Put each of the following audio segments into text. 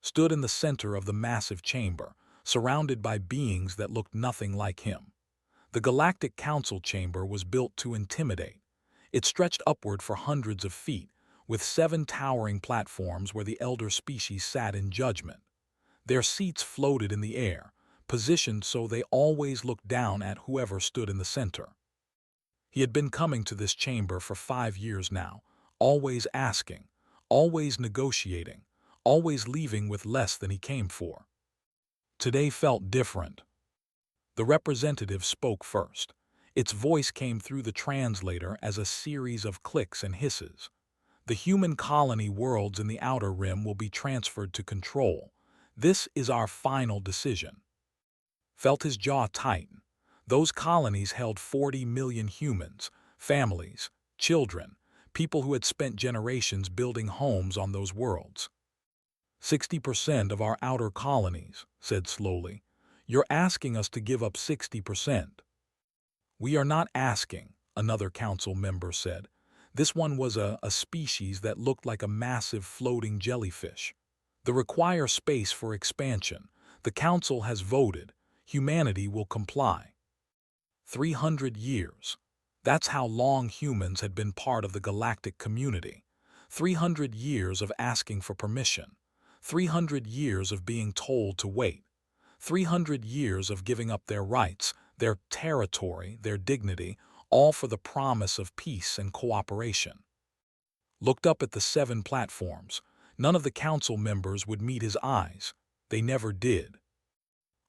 stood in the center of the massive chamber, surrounded by beings that looked nothing like him. The Galactic Council chamber was built to intimidate. It stretched upward for hundreds of feet, with 7 towering platforms where the elder species sat in judgment. Their seats floated in the air, positioned so they always looked down at whoever stood in the center. He had been coming to this chamber for 5 years now, always asking, always negotiating, always leaving with less than he came for. Today felt different. The representative spoke first. Its voice came through the translator as a series of clicks and hisses. The human colony worlds in the Outer Rim will be transferred to Control. This is our final decision. Felt his jaw tighten. Those colonies held 40 million humans, families, children, people who had spent generations building homes on those worlds. 60% of our outer colonies, said slowly. You're asking us to give up 60%. We are not asking, another council member said. This one was a species that looked like a massive floating jellyfish. They require space for expansion. The council has voted. Humanity will comply. 300 years. That's how long humans had been part of the galactic community. 300 years of asking for permission. 300 years of being told to wait. 300 years of giving up their rights, their territory, their dignity, all for the promise of peace and cooperation. Looked up at the 7 platforms. None of the council members would meet his eyes. They never did.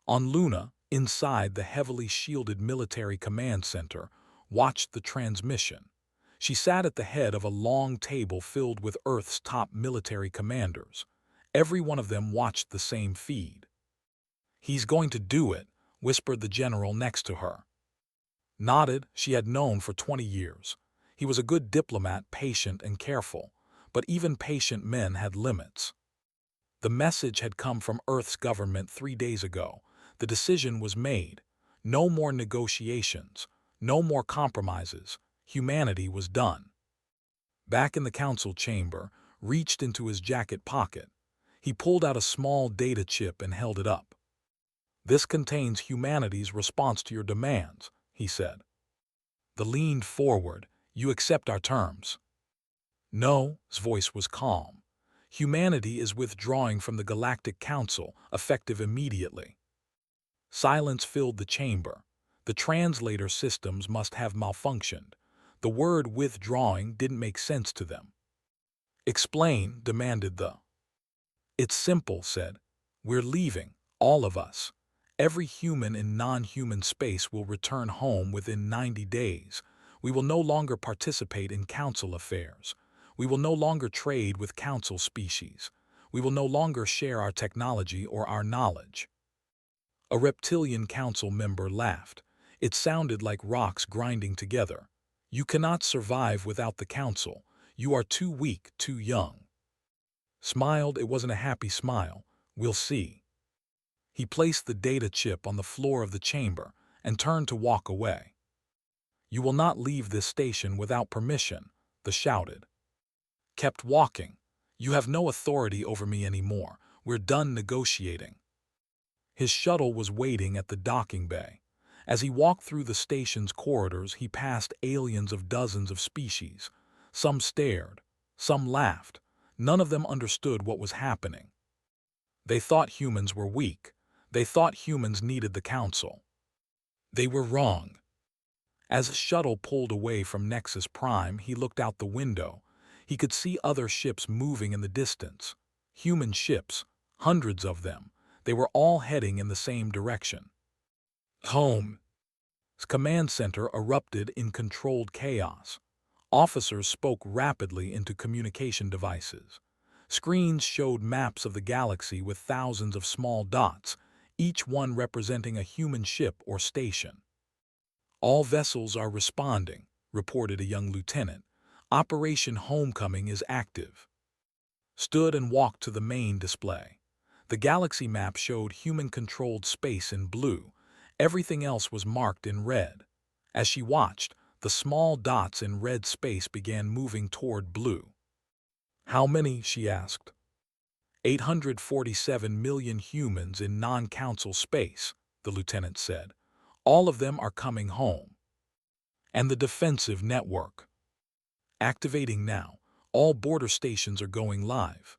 On Luna, inside the heavily shielded military command center, watched the transmission. She sat at the head of a long table filled with Earth's top military commanders. Every one of them watched the same feed. He's going to do it, whispered the general next to her. Nodded, she had known for 20 years. He was a good diplomat, patient and careful, but even patient men had limits. The message had come from Earth's government 3 days ago. The decision was made. No more negotiations, no more compromises. Humanity was done. Back in the council chamber, reached into his jacket pocket. He pulled out a small data chip and held it up. This contains humanity's response to your demands, he said. The leaned forward. You accept our terms. No, his voice was calm. Humanity is withdrawing from the Galactic Council, effective immediately. Silence filled the chamber. The translator systems must have malfunctioned. The word withdrawing didn't make sense to them. Explain, demanded the. It's simple, said. We're leaving, all of us. Every human in non-human space will return home within 90 days. We will no longer participate in council affairs. We will no longer trade with council species. We will no longer share our technology or our knowledge. A reptilian council member laughed. It sounded like rocks grinding together. You cannot survive without the council. You are too weak, too young. Smiled, it wasn't a happy smile. We'll see. He placed the data chip on the floor of the chamber and turned to walk away. You will not leave this station without permission, the shouted. Kept walking. You have no authority over me anymore. We're done negotiating. His shuttle was waiting at the docking bay. As he walked through the station's corridors, he passed aliens of dozens of species. Some stared, some laughed. None of them understood what was happening. They thought humans were weak. They thought humans needed the council. They were wrong. As his shuttle pulled away from Nexus Prime, he looked out the window. He could see other ships moving in the distance. Human ships, hundreds of them. They were all heading in the same direction. Home. His command center erupted in controlled chaos. Officers spoke rapidly into communication devices. Screens showed maps of the galaxy with thousands of small dots, each one representing a human ship or station. All vessels are responding, reported a young lieutenant. Operation Homecoming is active. Stood and walked to the main display. The galaxy map showed human-controlled space in blue. Everything else was marked in red. As she watched, the small dots in red space began moving toward blue. How many? She asked. 847 million humans in non-council space, the lieutenant said. All of them are coming home. And the defensive network. Activating now. All border stations are going live.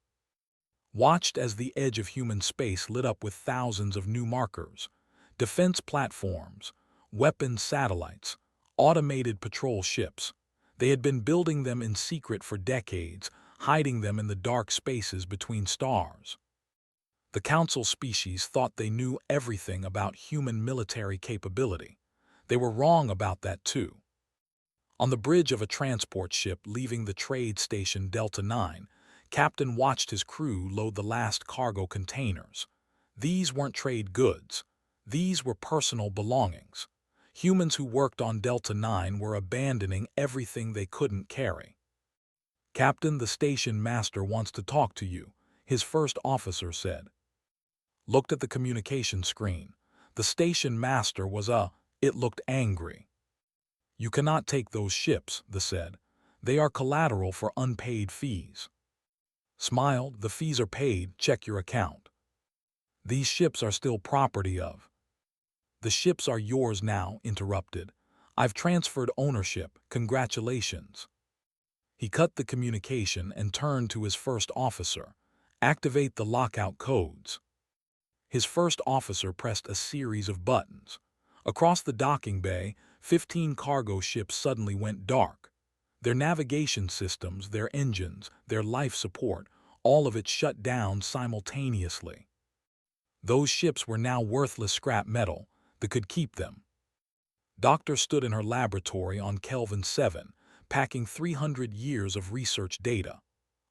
Watched as the edge of human space lit up with thousands of new markers. Defense platforms, weapons satellites, automated patrol ships. They had been building them in secret for decades, hiding them in the dark spaces between stars. The Council species thought they knew everything about human military capability. They were wrong about that too. On the bridge of a transport ship leaving the trade station Delta 9, Captain watched his crew load the last cargo containers. These weren't trade goods. These were personal belongings. Humans who worked on Delta 9 were abandoning everything they couldn't carry. "Captain, the station master wants to talk to you," his first officer said. Looked at the communication screen. The station master it looked angry. "You cannot take those ships," they said. "They are collateral for unpaid fees." Smiled, "The fees are paid, check your account." "These ships are still property of." "The ships are yours now," interrupted. "I've transferred ownership, congratulations." He cut the communication and turned to his first officer. "Activate the lockout codes." His first officer pressed a series of buttons. Across the docking bay, 15 cargo ships suddenly went dark. Their navigation systems, their engines, their life support, all of it shut down simultaneously. Those ships were now worthless scrap metal that could keep them. Doctor stood in her laboratory on Kelvin 7, packing 300 years of research data.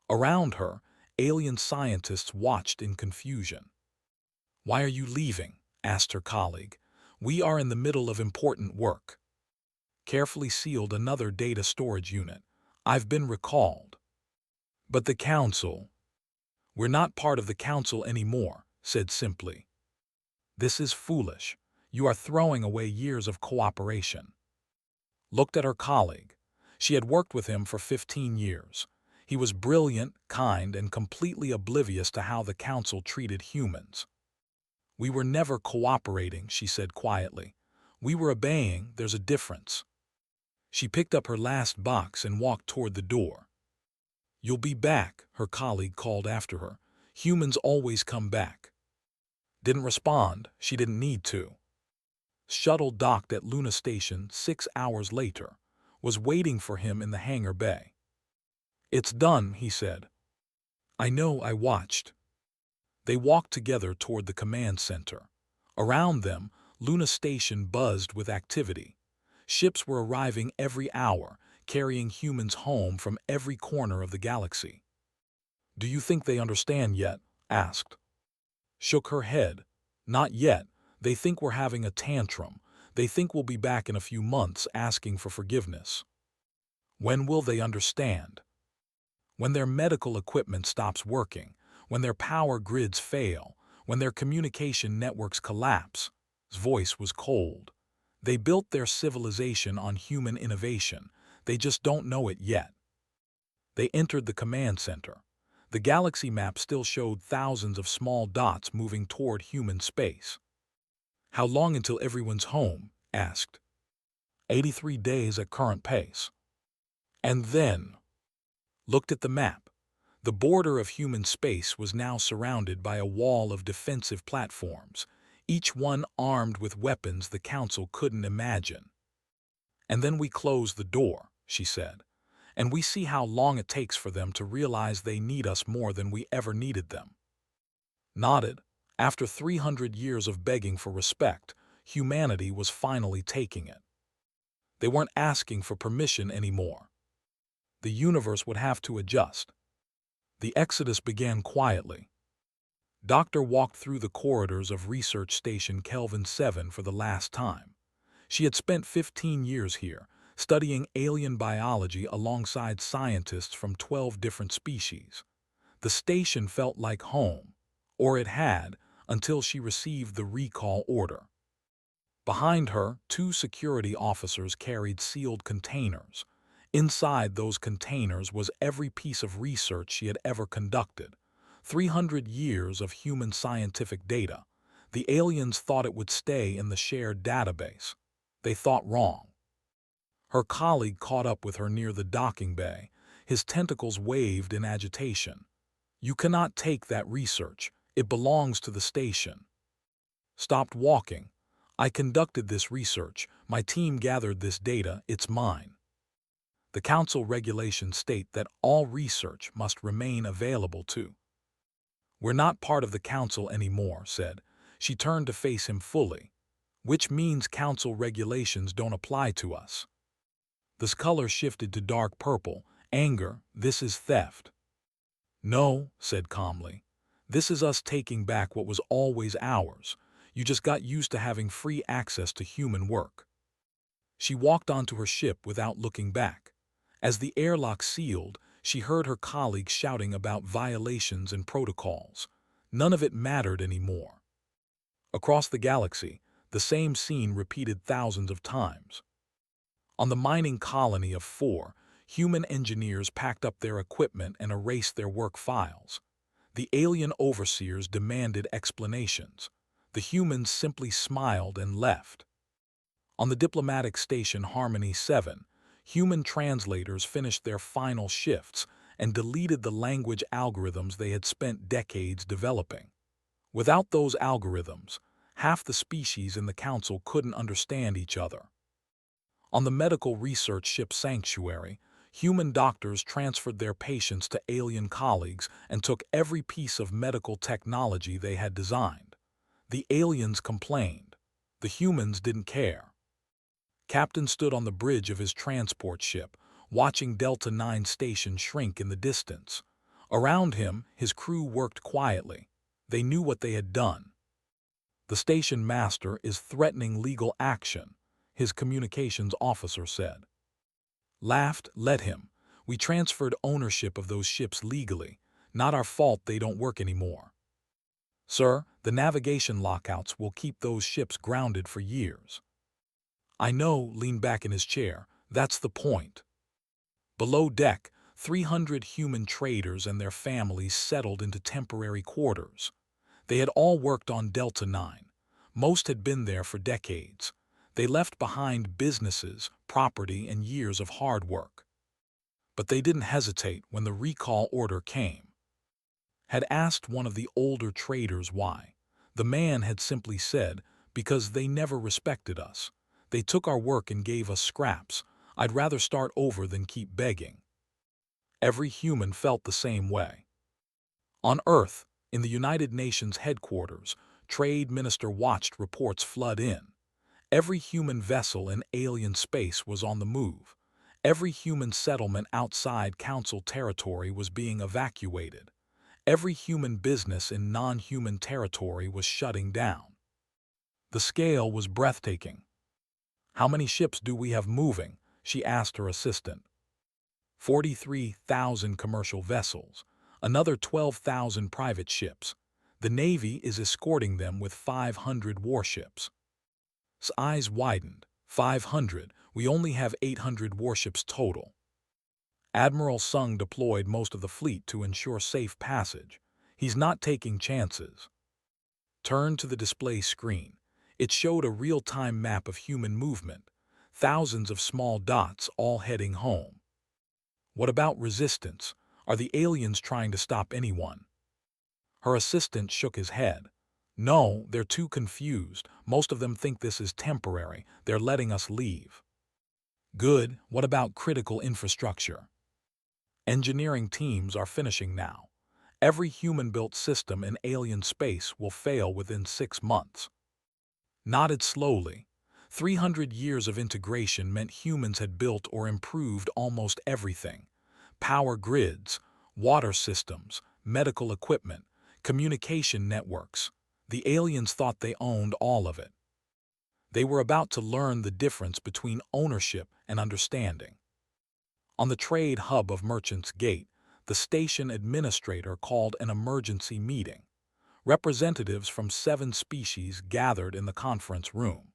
Around her, alien scientists watched in confusion. "Why are you leaving?" asked her colleague. "We are in the middle of important work." Carefully sealed another data storage unit. "I've been recalled." "But the Council—" "We're not part of the Council anymore," said simply. "This is foolish. You are throwing away years of cooperation." Looked at her colleague. She had worked with him for 15 years. He was brilliant, kind, and completely oblivious to how the Council treated humans. "We were never cooperating," she said quietly. "We were obeying. There's a difference." She picked up her last box and walked toward the door. "You'll be back," her colleague called after her. "Humans always come back." Didn't respond. She didn't need to. Shuttle docked at Luna Station 6 hours later. Was waiting for him in the hangar bay. "It's done," he said. "I know, I watched." They walked together toward the command center. Around them, Luna Station buzzed with activity. Ships were arriving every hour, carrying humans home from every corner of the galaxy. "Do you think they understand yet?" asked. Shook her head. "Not yet. They think we're having a tantrum. They think we'll be back in a few months asking for forgiveness." "When will they understand?" "When their medical equipment stops working, when their power grids fail, when their communication networks collapse." His voice was cold. "They built their civilization on human innovation. They just don't know it yet." They entered the command center. The galaxy map still showed thousands of small dots moving toward human space. "How long until everyone's home?" asked. 83 days at current pace." "And then?" Looked at the map. The border of human space was now surrounded by a wall of defensive platforms, each one armed with weapons the Council couldn't imagine. "And then we close the door," she said, "and we see how long it takes for them to realize they need us more than we ever needed them." Nodded. After 300 years of begging for respect, humanity was finally taking it. They weren't asking for permission anymore. The universe would have to adjust. The exodus began quietly. Doctor walked through the corridors of Research Station Kelvin 7 for the last time. She had spent 15 years here, studying alien biology alongside scientists from 12 different species. The station felt like home, or it had, until she received the recall order. Behind her, 2 security officers carried sealed containers. Inside those containers was every piece of research she had ever conducted. 300 years of human scientific data. The aliens thought it would stay in the shared database. They thought wrong. Her colleague caught up with her near the docking bay. His tentacles waved in agitation. You cannot take that research. It belongs to the station. Stopped walking. I conducted this research. My team gathered this data. It's mine. The council regulations state that all research must remain available to. We're not part of the council anymore, said. She turned to face him fully. Which means council regulations don't apply to us. The color shifted to dark purple. Anger, this is theft. No, said calmly. This is us taking back what was always ours. You just got used to having free access to human work. She walked onto her ship without looking back. As the airlock sealed, she heard her colleagues shouting about violations and protocols. None of it mattered anymore. Across the galaxy, the same scene repeated thousands of times. On the mining colony of 4, human engineers packed up their equipment and erased their work files. The alien overseers demanded explanations. The humans simply smiled and left. On the diplomatic station Harmony 7, human translators finished their final shifts and deleted the language algorithms they had spent decades developing. Without those algorithms, half the species in the council couldn't understand each other. On the medical research ship Sanctuary, human doctors transferred their patients to alien colleagues and took every piece of medical technology they had designed. The aliens complained. The humans didn't care. Captain stood on the bridge of his transport ship, watching Delta 9 station shrink in the distance. Around him, his crew worked quietly. They knew what they had done. The station master is threatening legal action, his communications officer said. Laughed, let him. We transferred ownership of those ships legally. Not our fault they don't work anymore. Sir, the navigation lockouts will keep those ships grounded for years. I know, leaned back in his chair. That's the point. Below deck, 300 human traders and their families settled into temporary quarters. They had all worked on Delta 9. Most had been there for decades. They left behind businesses, property, and years of hard work. But they didn't hesitate when the recall order came. Had asked one of the older traders why. The man had simply said, because they never respected us. They took our work and gave us scraps. I'd rather start over than keep begging. Every human felt the same way. On Earth, in the United Nations headquarters, Trade Minister watched reports flood in. Every human vessel in alien space was on the move. Every human settlement outside Council territory was being evacuated. Every human business in non-human territory was shutting down. The scale was breathtaking. How many ships do we have moving? She asked her assistant. 43,000 commercial vessels, another 12,000 private ships. The Navy is escorting them with 500 warships. His eyes widened. 500, we only have 800 warships total. Admiral Sung deployed most of the fleet to ensure safe passage. He's not taking chances. Turned to the display screen. It showed a real-time map of human movement. Thousands of small dots all heading home. What about resistance? Are the aliens trying to stop anyone? Her assistant shook his head. No, they're too confused. Most of them think this is temporary. They're letting us leave. Good. What about critical infrastructure? Engineering teams are finishing now. Every human-built system in alien space will fail within 6 months. Nodded slowly. 300 years of integration meant humans had built or improved almost everything. Power grids, water systems, medical equipment, communication networks. The aliens thought they owned all of it. They were about to learn the difference between ownership and understanding. On the trade hub of Merchant's Gate, the station administrator called an emergency meeting. Representatives from 7 species gathered in the conference room.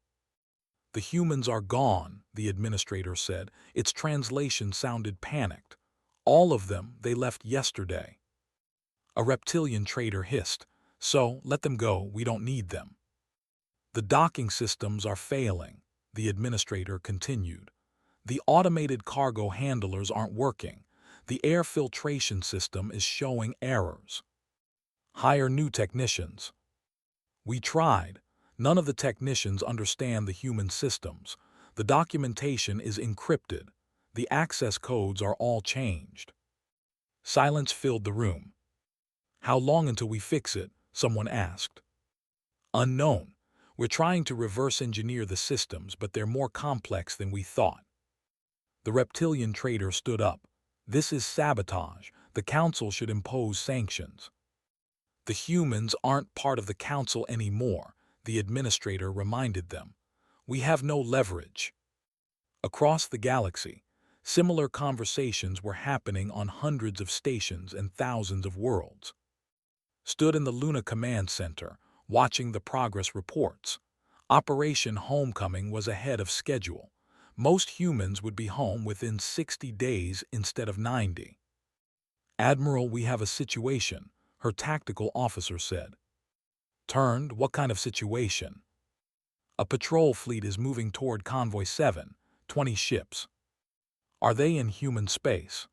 The humans are gone, the administrator said. Its translation sounded panicked. All of them, they left yesterday. A reptilian trader hissed. So, let them go, we don't need them. The docking systems are failing, the administrator continued. The automated cargo handlers aren't working. The air filtration system is showing errors. Hire new technicians. We tried. None of the technicians understand the human systems. The documentation is encrypted. The access codes are all changed. Silence filled the room. How long until we fix it? Someone asked. Unknown. We're trying to reverse engineer the systems, but they're more complex than we thought. The reptilian trader stood up. This is sabotage. The council should impose sanctions. The humans aren't part of the council anymore, the administrator reminded them. We have no leverage. Across the galaxy, similar conversations were happening on hundreds of stations and thousands of worlds. Stood in the Luna Command Center, watching the progress reports. Operation Homecoming was ahead of schedule. Most humans would be home within 60 days instead of 90. Admiral, we have a situation, her tactical officer said. Turned, what kind of situation? A patrol fleet is moving toward Convoy 7, 20 ships. Are they in human space?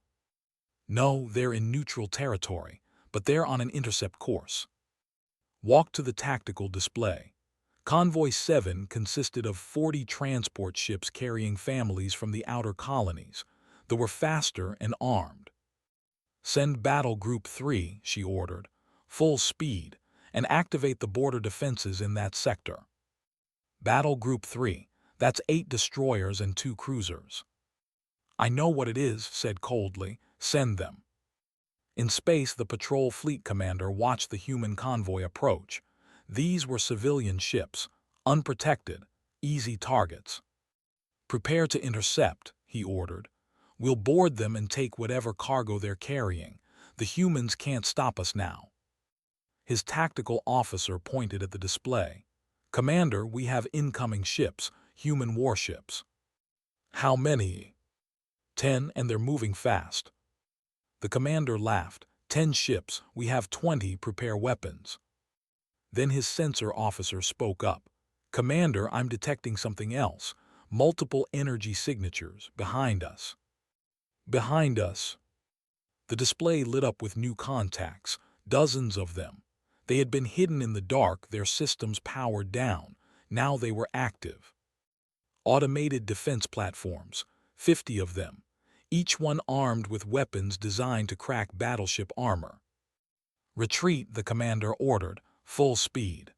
No, they're in neutral territory, but they're on an intercept course. Walk to the tactical display. Convoy 7 consisted of 40 transport ships carrying families from the outer colonies. They were faster and armed. Send Battle Group 3, she ordered, full speed, and activate the border defenses in that sector. Battle Group 3, that's 8 destroyers and 2 cruisers. I know what it is, said coldly, send them. In space, the patrol fleet commander watched the human convoy approach. These were civilian ships, unprotected, easy targets. Prepare to intercept, he ordered. We'll board them and take whatever cargo they're carrying. The humans can't stop us now. His tactical officer pointed at the display. Commander, we have incoming ships, human warships. How many? 10, and they're moving fast. The commander laughed. 10 ships, we have 20, prepare weapons. Then his sensor officer spoke up. Commander, I'm detecting something else. Multiple energy signatures, behind us. Behind us. The display lit up with new contacts, dozens of them. They had been hidden in the dark, their systems powered down. Now they were active. Automated defense platforms, 50 of them, each one armed with weapons designed to crack battleship armor. Retreat, the commander ordered, full speed.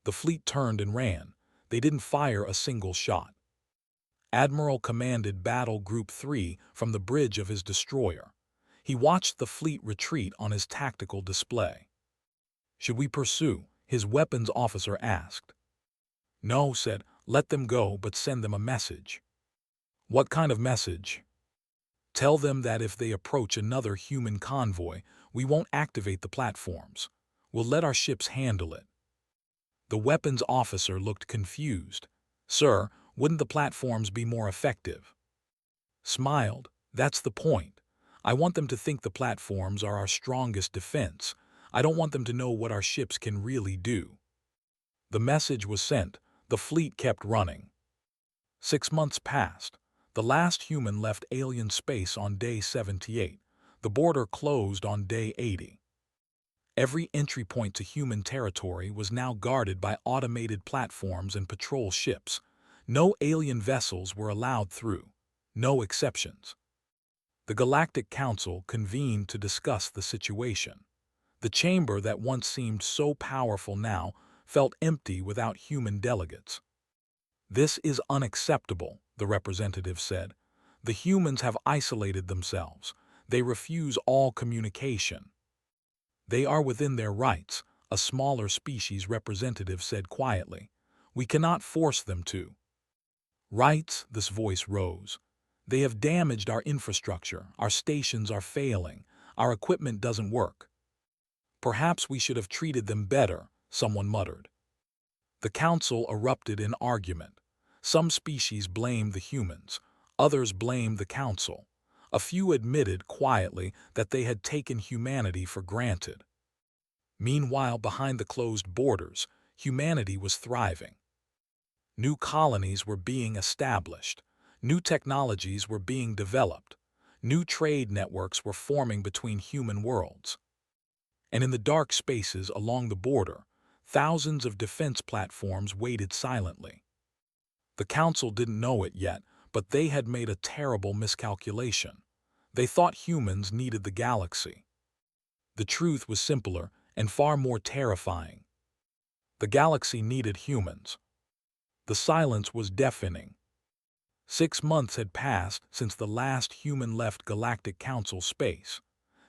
The fleet turned and ran. They didn't fire a single shot. Admiral commanded Battle Group 3 from the bridge of his destroyer. He watched the fleet retreat on his tactical display. Should we pursue? His weapons officer asked. No, said, let them go, but send them a message. What kind of message? Tell them that if they approach another human convoy, we won't activate the platforms. We'll let our ships handle it. The weapons officer looked confused. Sir, wouldn't the platforms be more effective? Smiled. That's the point. I want them to think the platforms are our strongest defense. I don't want them to know what our ships can really do. The message was sent. The fleet kept running. 6 months passed. The last human left alien space on day 78. The border closed on day 80. Every entry point to human territory was now guarded by automated platforms and patrol ships. No alien vessels were allowed through. No exceptions. The Galactic Council convened to discuss the situation. The chamber that once seemed so powerful now felt empty without human delegates. This is unacceptable, the representative said. The humans have isolated themselves. They refuse all communication. They are within their rights, a smaller species representative said quietly. We cannot force them to. Rights, this voice rose. They have damaged our infrastructure, our stations are failing, our equipment doesn't work. Perhaps we should have treated them better, someone muttered. The council erupted in argument. Some species blamed the humans, others blamed the council. A few admitted quietly that they had taken humanity for granted. Meanwhile, behind the closed borders, humanity was thriving. New colonies were being established. New technologies were being developed. New trade networks were forming between human worlds. And in the dark spaces along the border, thousands of defense platforms waited silently. The Council didn't know it yet, but they had made a terrible miscalculation. They thought humans needed the galaxy. The truth was simpler and far more terrifying. The galaxy needed humans. The silence was deafening. 6 months had passed since the last human left Galactic Council space.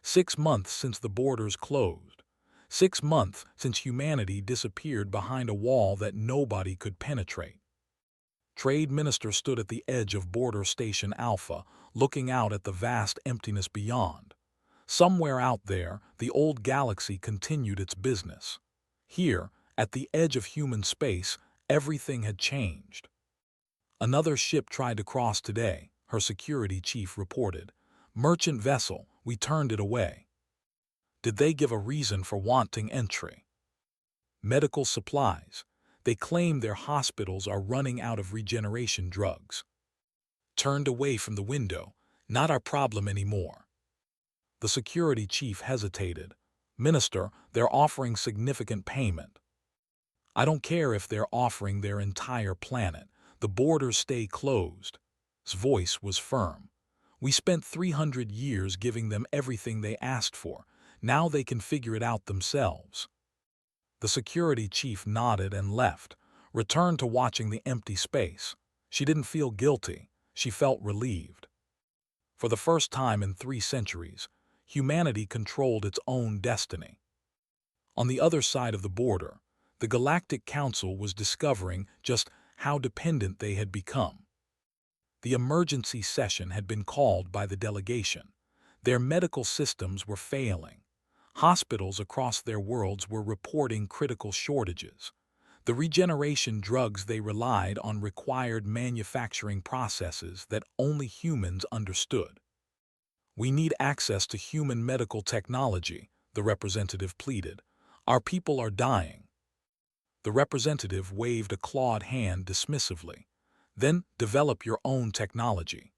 6 months since the borders closed. 6 months since humanity disappeared behind a wall that nobody could penetrate. Trade Minister stood at the edge of Border Station Alpha, looking out at the vast emptiness beyond. Somewhere out there, the old galaxy continued its business. Here, at the edge of human space, everything had changed. Another ship tried to cross today, her security chief reported. Merchant vessel, we turned it away. Did they give a reason for wanting entry? Medical supplies. They claim their hospitals are running out of regeneration drugs. Turned away from the window, not our problem anymore. The security chief hesitated. Minister, they're offering significant payment. I don't care if they're offering their entire planet. The borders stay closed. His voice was firm. We spent 300 years giving them everything they asked for. Now they can figure it out themselves. The security chief nodded and left, returned to watching the empty space. She didn't feel guilty. She felt relieved. For the first time in 3 centuries, humanity controlled its own destiny. On the other side of the border, the Galactic Council was discovering just how dependent they had become. The emergency session had been called by the delegation. Their medical systems were failing. Hospitals across their worlds were reporting critical shortages. The regeneration drugs they relied on required manufacturing processes that only humans understood. We need access to human medical technology, the representative pleaded. Our people are dying. The representative waved a clawed hand dismissively. Then develop your own technology.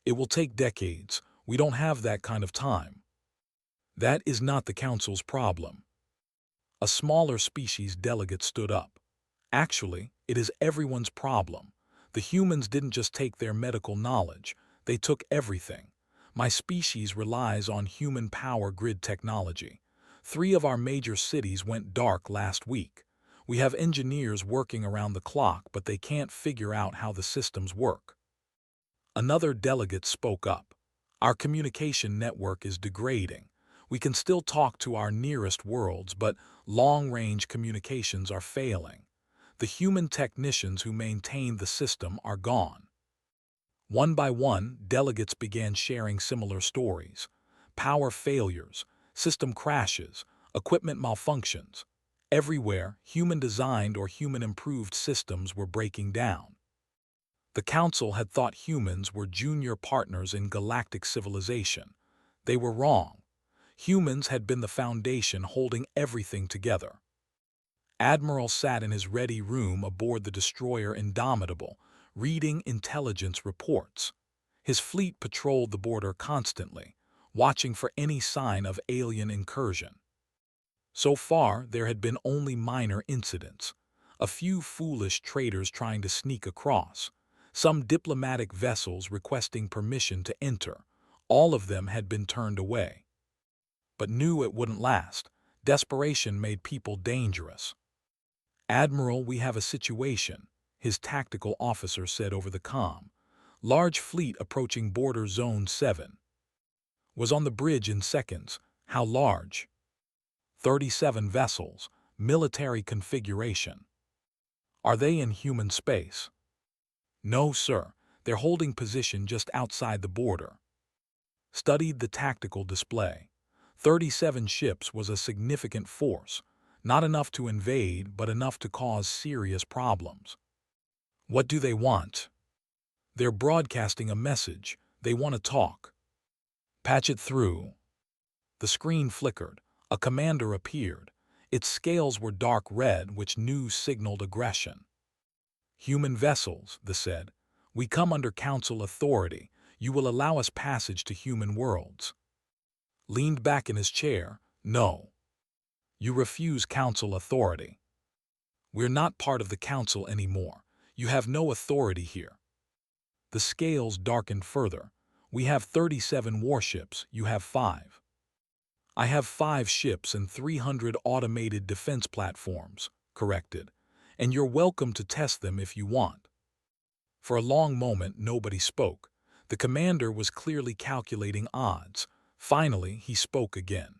It will take decades. We don't have that kind of time. That is not the Council's problem. A smaller species delegate stood up. Actually, it is everyone's problem. The humans didn't just take their medical knowledge, they took everything. My species relies on human power grid technology. 3 of our major cities went dark last week. We have engineers working around the clock, but they can't figure out how the systems work. Another delegate spoke up. Our communication network is degrading. We can still talk to our nearest worlds, but long-range communications are failing. The human technicians who maintain the system are gone. One by one, delegates began sharing similar stories. Power failures, system crashes, equipment malfunctions. Everywhere, human-designed or human-improved systems were breaking down. The Council had thought humans were junior partners in galactic civilization. They were wrong. Humans had been the foundation holding everything together. Admiral sat in his ready room aboard the destroyer Indomitable, reading intelligence reports. His fleet patrolled the border constantly, watching for any sign of alien incursion. So far, there had been only minor incidents. A few foolish traders trying to sneak across. Some diplomatic vessels requesting permission to enter. All of them had been turned away. But knew it wouldn't last. Desperation made people dangerous. Admiral, we have a situation, his tactical officer said over the comm. Large fleet approaching border zone 7. Was on the bridge in seconds. How large? 37 vessels, military configuration. Are they in human space? No, sir. They're holding position just outside the border. Studied the tactical display. 37 ships was a significant force, not enough to invade, but enough to cause serious problems. What do they want? They're broadcasting a message. They want to talk. Patch it through. The screen flickered. A commander appeared. Its scales were dark red, which news signaled aggression. Human vessels, they said. We come under council authority. You will allow us passage to human worlds. Leaned back in his chair. No. You refuse council authority. We're not part of the council anymore. You have no authority here. The scales darkened further. We have 37 warships. You have 5. I have 5 ships and 300 automated defense platforms, corrected, and you're welcome to test them if you want. For a long moment, nobody spoke. The commander was clearly calculating odds. Finally, he spoke again.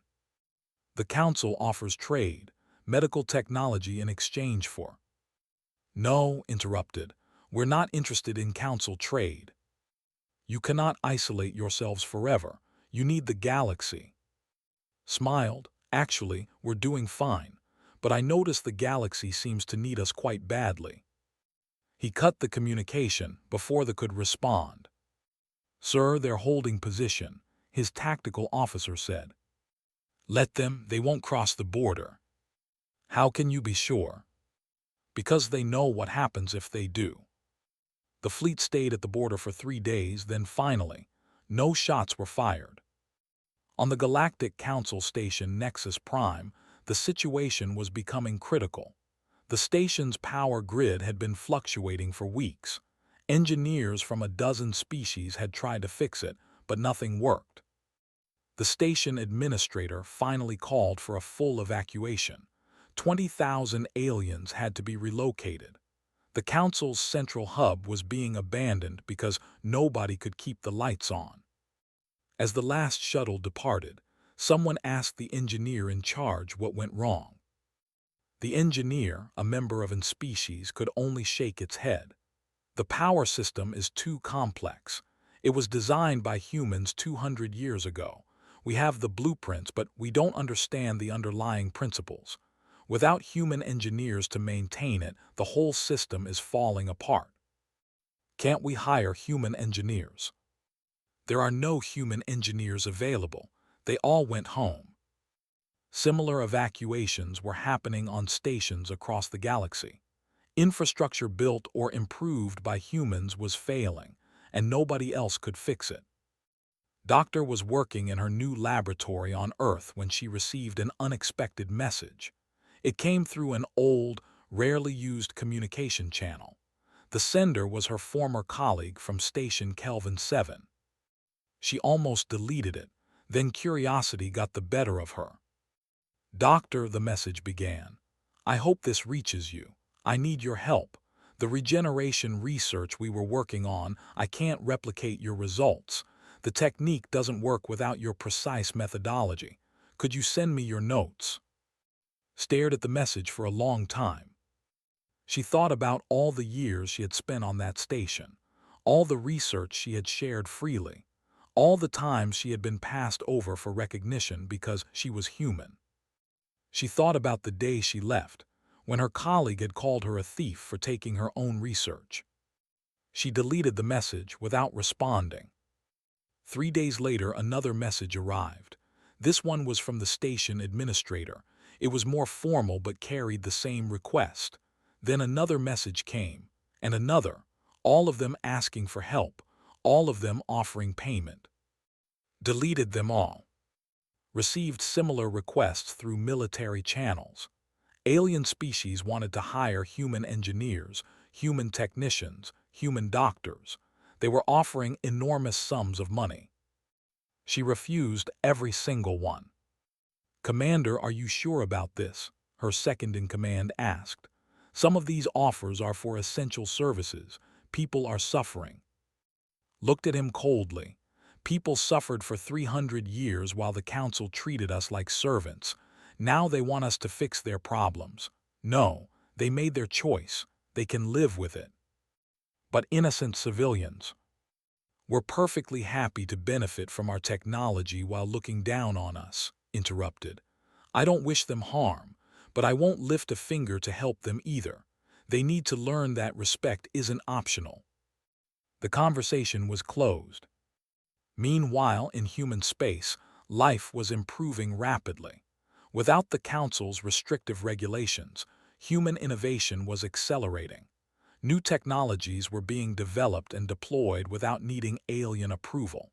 The council offers trade, medical technology in exchange for. No, interrupted. We're not interested in council trade. You cannot isolate yourselves forever. You need the galaxy. Smiled. Actually, we're doing fine, but I notice the galaxy seems to need us quite badly. He cut the communication before they could respond. Sir, they're holding position, his tactical officer said. Let them, they won't cross the border. How can you be sure? Because they know what happens if they do. The fleet stayed at the border for 3 days, then finally, no shots were fired. On the Galactic Council station Nexus Prime, the situation was becoming critical. The station's power grid had been fluctuating for weeks. Engineers from a dozen species had tried to fix it, but nothing worked. The station administrator finally called for a full evacuation. 20,000 aliens had to be relocated. The council's central hub was being abandoned because nobody could keep the lights on. As the last shuttle departed, someone asked the engineer in charge what went wrong. The engineer, a member of a species, could only shake its head. The power system is too complex. It was designed by humans 200 years ago. We have the blueprints, but we don't understand the underlying principles. Without human engineers to maintain it, the whole system is falling apart. Can't we hire human engineers? There are no human engineers available. They all went home. Similar evacuations were happening on stations across the galaxy. Infrastructure built or improved by humans was failing, and nobody else could fix it. Doctor was working in her new laboratory on Earth when she received an unexpected message. It came through an old, rarely used communication channel. The sender was her former colleague from Station Kelvin 7. She almost deleted it, then curiosity got the better of her. Doctor, the message began. I hope this reaches you. I need your help. The regeneration research we were working on, I can't replicate your results. The technique doesn't work without your precise methodology. Could you send me your notes? Stared at the message for a long time. She thought about all the years she had spent on that station, all the research she had shared freely, all the times she had been passed over for recognition because she was human. She thought about the day she left, when her colleague had called her a thief for taking her own research. She deleted the message without responding. 3 days later, another message arrived. This one was from the station administrator. It was more formal but carried the same request. Then another message came, and another, all of them asking for help, all of them offering payment. Deleted them all. Received similar requests through military channels. Alien species wanted to hire human engineers, human technicians, human doctors. They were offering enormous sums of money. She refused every single one. Commander, are you sure about this? Her second-in-command asked. Some of these offers are for essential services. People are suffering. Looked at him coldly. People suffered for 300 years while the council treated us like servants. Now they want us to fix their problems. No, they made their choice. They can live with it. But innocent civilians. We're perfectly happy to benefit from our technology while looking down on us, interrupted. I don't wish them harm, but I won't lift a finger to help them either. They need to learn that respect isn't optional. The conversation was closed. Meanwhile, in human space, life was improving rapidly. Without the Council's restrictive regulations, human innovation was accelerating. New technologies were being developed and deployed without needing alien approval.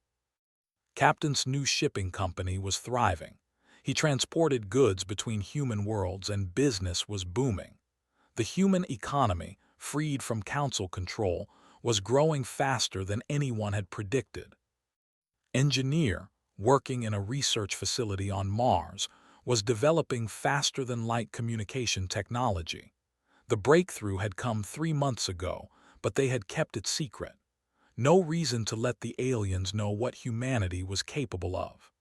Captain's new shipping company was thriving. He transported goods between human worlds and business was booming. The human economy, freed from council control, was growing faster than anyone had predicted. Engineer, working in a research facility on Mars, was developing faster-than-light communication technology. The breakthrough had come 3 months ago, but they had kept it secret. No reason to let the aliens know what humanity was capable of.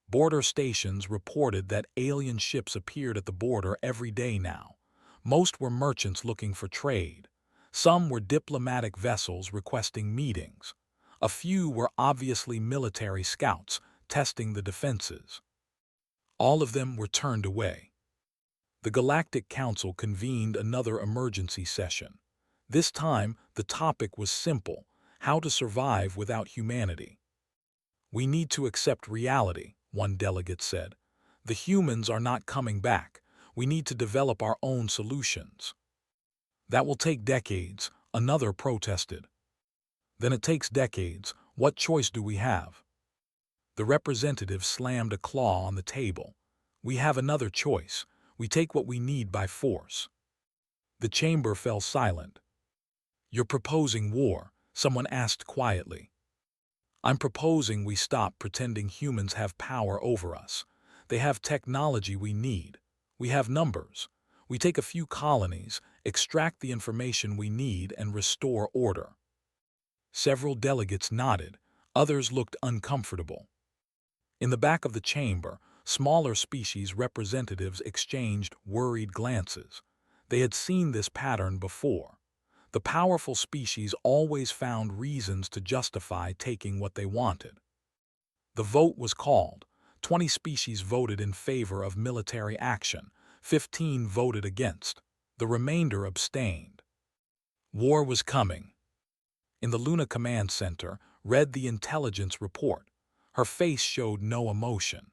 Border stations reported that alien ships appeared at the border every day now. Most were merchants looking for trade. Some were diplomatic vessels requesting meetings. A few were obviously military scouts testing the defenses. All of them were turned away. The Galactic Council convened another emergency session. This time, the topic was simple: how to survive without humanity. "We need to accept reality," one delegate said. "The humans are not coming back. We need to develop our own solutions." "That will take decades," another protested. "Then it takes decades. What choice do we have?" The representative slammed a claw on the table. "We have another choice. We take what we need by force." The chamber fell silent. "You're proposing war?" someone asked quietly. "I'm proposing we stop pretending humans have power over us. They have technology we need. We have numbers. We take a few colonies, extract the information we need, and restore order." Several delegates nodded. Others looked uncomfortable. In the back of the chamber, smaller species representatives exchanged worried glances. They had seen this pattern before. The powerful species always found reasons to justify taking what they wanted. The vote was called. 20 species voted in favor of military action. 15 voted against. The remainder abstained. War was coming. In the Luna Command Center, read the intelligence report. Her face showed no emotion.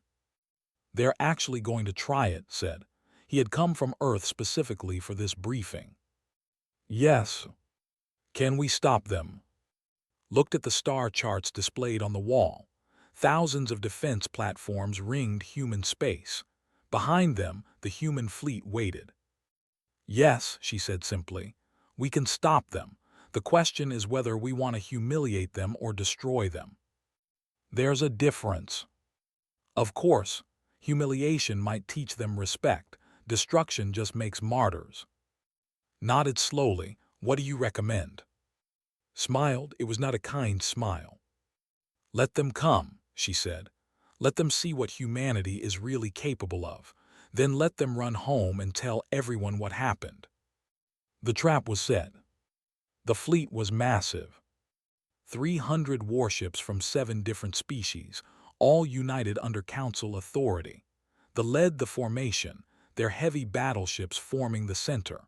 "They're actually going to try it," said. He had come from Earth specifically for this briefing. "Yes." "Can we stop them?" Looked at the star charts displayed on the wall. Thousands of defense platforms ringed human space. Behind them, the human fleet waited. "Yes," she said simply. "We can stop them. The question is whether we want to humiliate them or destroy them." "There's a difference." "Of course. Humiliation might teach them respect. Destruction just makes martyrs." Nodded slowly. "What do you recommend?" Smiled. It was not a kind smile. "Let them come," she said. "Let them see what humanity is really capable of. Then let them run home and tell everyone what happened." The trap was set. The fleet was massive. 300 warships from 7 different species, all united under Council authority. They led the formation, their heavy battleships forming the center.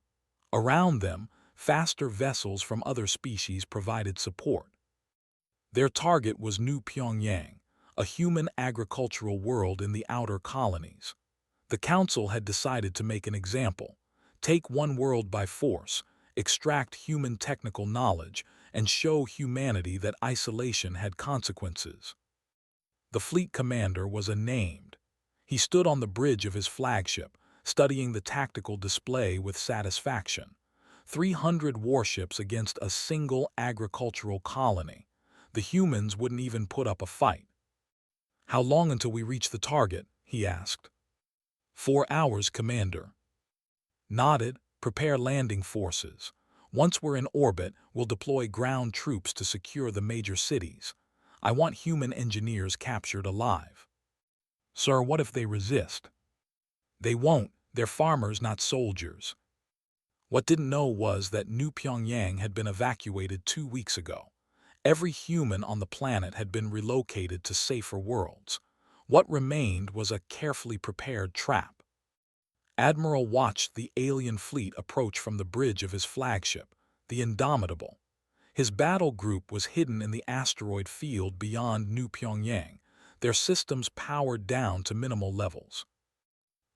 Around them, faster vessels from other species provided support. Their target was New Pyongyang, a human agricultural world in the outer colonies. The Council had decided to make an example: take one world by force, extract human technical knowledge, and show humanity that isolation had consequences. The fleet commander was unnamed. He stood on the bridge of his flagship, studying the tactical display with satisfaction. 300 warships against a single agricultural colony. The humans wouldn't even put up a fight. "How long until we reach the target?" he asked. 4 hours, Commander." Nodded. "Prepare landing forces. Once we're in orbit, we'll deploy ground troops to secure the major cities. I want human engineers captured alive." "Sir, what if they resist?" "They won't. They're farmers, not soldiers." What didn't know was that New Pyongyang had been evacuated 2 weeks ago. Every human on the planet had been relocated to safer worlds. What remained was a carefully prepared trap. Admiral watched the alien fleet approach from the bridge of his flagship, the Indomitable. His battle group was hidden in the asteroid field beyond New Pyongyang, their systems powered down to minimal levels.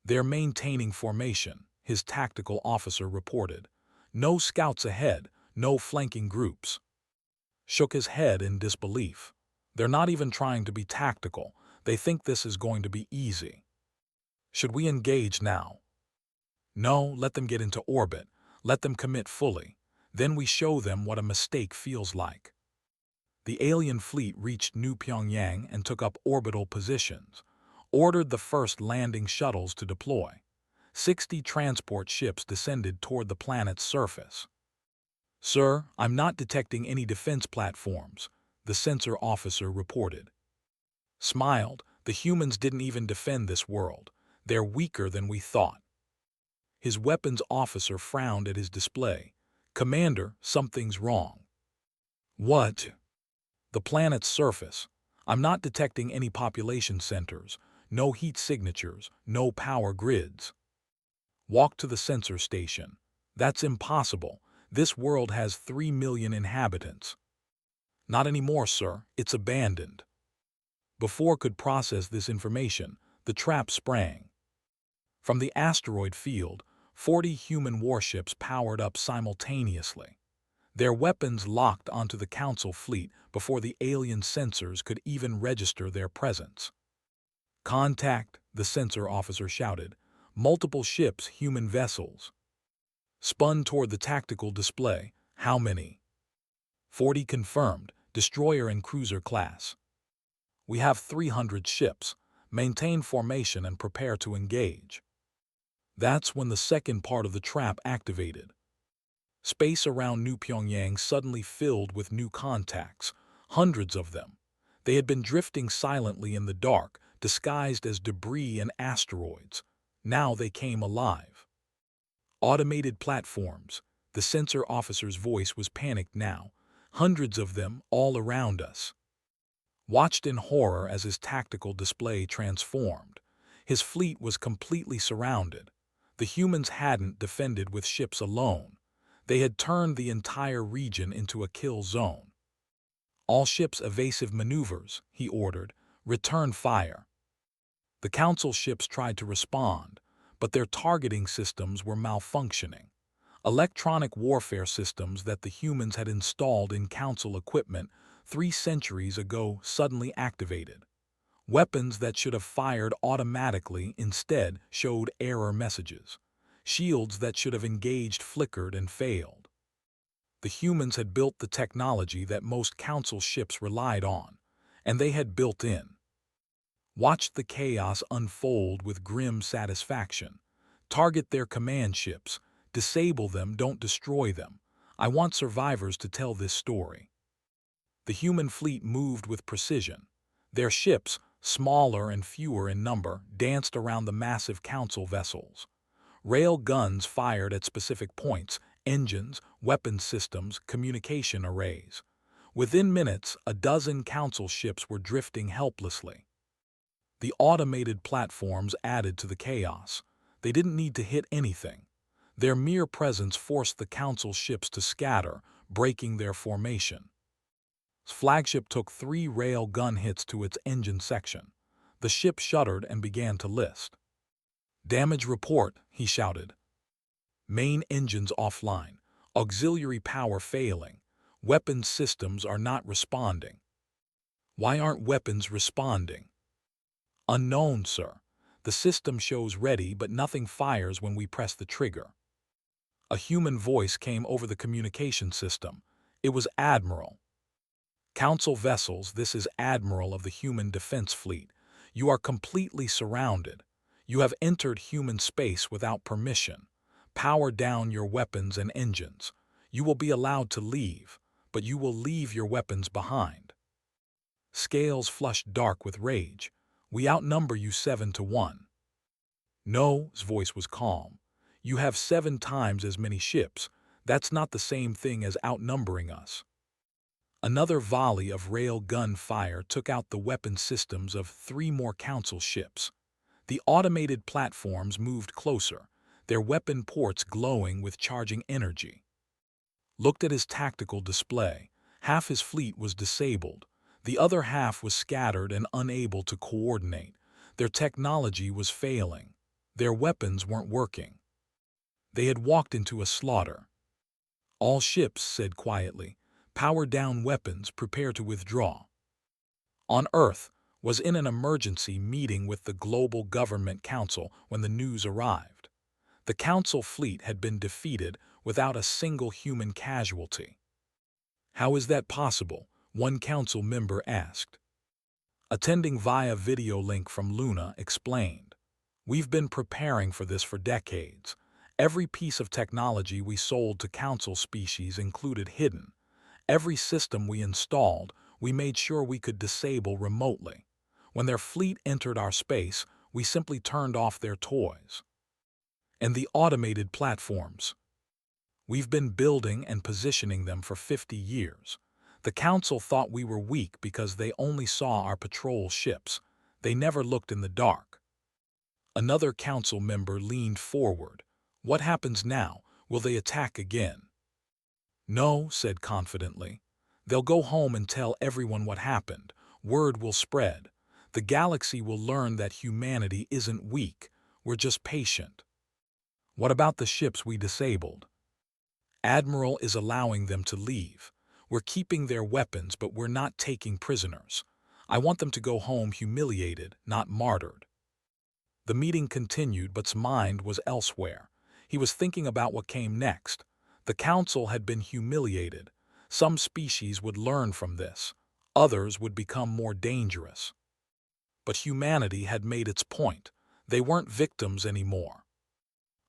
"They're maintaining formation," his tactical officer reported. "No scouts ahead, no flanking groups." Shook his head in disbelief. "They're not even trying to be tactical. They think this is going to be easy." "Should we engage now?" "No, let them get into orbit. Let them commit fully. Then we show them what a mistake feels like." The alien fleet reached New Pyongyang and took up orbital positions, ordered the first landing shuttles to deploy. 60 transport ships descended toward the planet's surface. "Sir, I'm not detecting any defense platforms," the sensor officer reported. Smiled. "The humans didn't even defend this world. They're weaker than we thought." His weapons officer frowned at his display. "Commander, something's wrong." "What?" "The planet's surface. I'm not detecting any population centers, no heat signatures, no power grids." "Walk to the sensor station." "That's impossible. This world has 3 million inhabitants." "Not anymore, sir. It's abandoned." Before could process this information, the trap sprang. From the asteroid field, 40 human warships powered up simultaneously. Their weapons locked onto the Council fleet before the alien sensors could even register their presence. "Contact," the sensor officer shouted. "Multiple ships, human vessels." Spun toward the tactical display. "How many?" 40 confirmed, destroyer and cruiser class. "We have 300 ships. Maintain formation and prepare to engage." That's when the second part of the trap activated. Space around New Pyongyang suddenly filled with new contacts, hundreds of them. They had been drifting silently in the dark, disguised as debris and asteroids. Now they came alive. "Automated platforms." The sensor officer's voice was panicked now. "Hundreds of them, all around us." Watched in horror as his tactical display transformed. His fleet was completely surrounded. The humans hadn't defended with ships alone. They had turned the entire region into a kill zone. "All ships evasive maneuvers," he ordered. "Return fire." The Council ships tried to respond, but their targeting systems were malfunctioning. Electronic warfare systems that the humans had installed in Council equipment 3 centuries ago suddenly activated. Weapons that should have fired automatically instead showed error messages. Shields that should have engaged flickered and failed. The humans had built the technology that most Council ships relied on, and they had built in. Watched the chaos unfold with grim satisfaction. "Target their command ships. Disable them, don't destroy them. I want survivors to tell this story." The human fleet moved with precision. Their ships, smaller and fewer in number, danced around the massive Council vessels. Rail guns fired at specific points, engines, weapons systems, communication arrays. Within minutes, a dozen Council ships were drifting helplessly. The automated platforms added to the chaos. They didn't need to hit anything. Their mere presence forced the Council ships to scatter, breaking their formation. Flagship took 3 rail gun hits to its engine section. The ship shuddered and began to list. "Damage report," he shouted. "Main engines offline. Auxiliary power failing. Weapons systems are not responding." "Why aren't weapons responding?" "Unknown, sir. The system shows ready, but nothing fires when we press the trigger." A human voice came over the communication system. It was Admiral. "Council vessels, this is Admiral of the Human Defense Fleet. You are completely surrounded. You have entered human space without permission. Power down your weapons and engines. You will be allowed to leave, but you will leave your weapons behind." Scales flushed dark with rage. "We outnumber you 7-1. "No," his voice was calm. "You have 7 times as many ships. That's not the same thing as outnumbering us." Another volley of rail gun fire took out the weapon systems of 3 more Council ships. The automated platforms moved closer, their weapon ports glowing with charging energy. looked at his tactical display. Half his fleet was disabled. The other half was scattered and unable to coordinate. Their technology was failing. Their weapons weren't working. They had walked into a slaughter. All ships said quietly, "Power down weapons, prepare to withdraw." On Earth was in an emergency meeting with the Global Government Council when the news arrived. The Council fleet had been defeated without a single human casualty. "How is that possible?" one council member asked. Attending via video link from Luna explained, "We've been preparing for this for decades. Every piece of technology we sold to council species included hidden. Every system we installed, we made sure we could disable remotely. When their fleet entered our space, we simply turned off their toys. And the automated platforms. We've been building and positioning them for 50 years. The council thought we were weak because they only saw our patrol ships. They never looked in the dark." Another council member leaned forward. "What happens now? Will they attack again?" "No," said confidently. "They'll go home and tell everyone what happened. Word will spread. The galaxy will learn that humanity isn't weak. We're just patient." "What about the ships we disabled?" "Admiral is allowing them to leave. We're keeping their weapons, but we're not taking prisoners. I want them to go home humiliated, not martyred." The meeting continued, but's mind was elsewhere. He was thinking about what came next. The council had been humiliated. Some species would learn from this. Others would become more dangerous. But humanity had made its point. They weren't victims anymore.